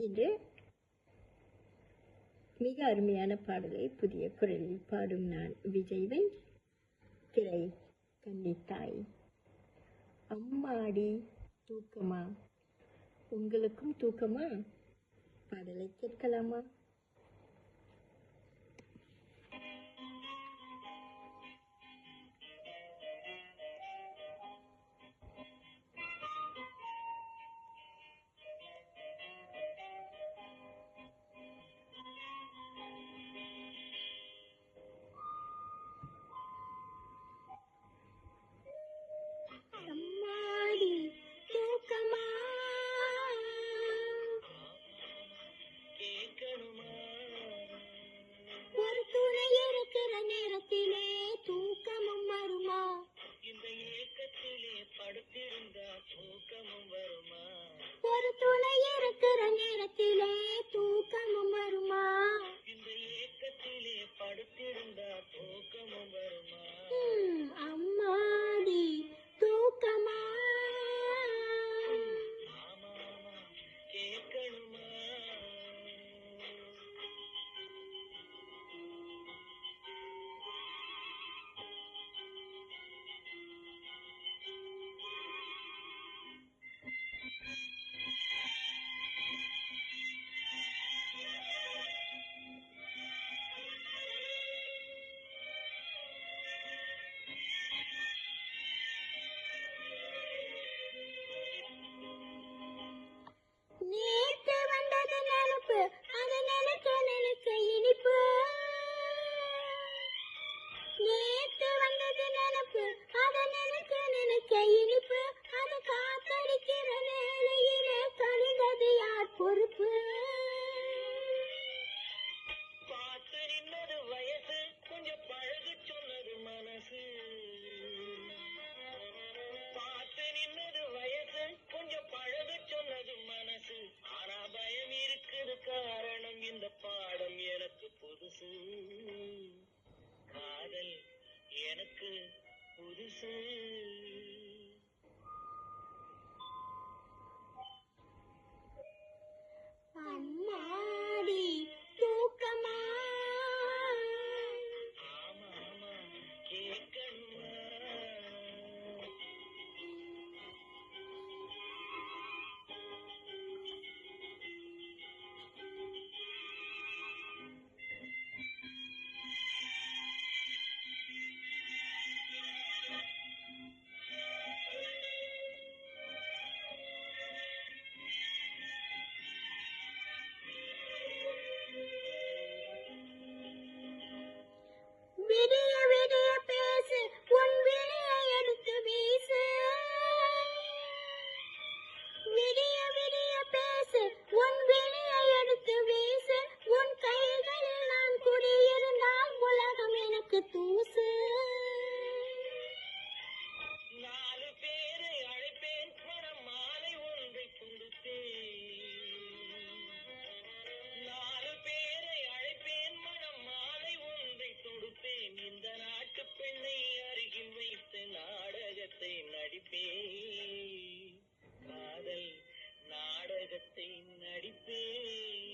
இன்று மிக அருமையான பாடலை புதிய குரலில் பாடும் நான் விஜய்வன். திரை கன்னித்தாய். அம்மாடி தூக்கமா? உங்களுக்கும் தூக்கமா? பாடலை கேட்கலாமா? அம்மாடி தூக்கமா? ஒரு துணை இருக்கிற நேரத்திலே தூக்கமும் வருமா? இந்த ஏக்கத்திலே படுத்திருந்தா தூக்கமும் வருமா? ஒரு துணை இருக்கிற நேரத்திலே தூக்கமும் வருமா? இந்த ஏக்கத்திலே படுத்திருந்தா தூக்கமும் வருமா? அம்மாடி தூக்கமா? கேட்கணுமா? நேத்து வந்தது நினைப்பு, அது நினைக்க நினைக்க இனிப்பு. நேத்து வந்தது நினைப்பு, அது நினைக்க நினைக்க இனிப்பு. அது காத்தடிக்கிற நேரையிலே கழிந்தது யார் பொறுப்பு? பார்த்து நின்னது வயசு, கொஞ்சம் பழகு சொன்னது மனசு. பார்த்து நின்னது வயசு, கொஞ்சம் பழகு சொன்னது மனசு. ஆனா பயம் இருக்குது, காரணம் இந்த பாடம் எனக்கு புதுசு. காதல் எனக்கு புதுசு. அம்மாடி தூக்கமா? ஆமா ஆமா கேட்கணுமா? விடிய விடிய பேசு, உன் விழியை எடுத்து வீசு. விடிய விடிய பேசு, உன் விழியை எடுத்து வீசு. உன் கைகளில் நான் குடியிருந்தால் உலகம் எனக்கு தூசு. நாலு பேரை அழைப்பேன், மனம் மாலை ஒன்றை கொடுத்தேன். நாலு பேரை அழைப்பேன், மனம் மாலை ஒன்றை தொடுப்பேன். இந்த நாட்டு பெண்ணை அருகில் வைத்து நாடகத்தை நடிப்பேன். காதல் நாடகத்தை நடிப்பேன்.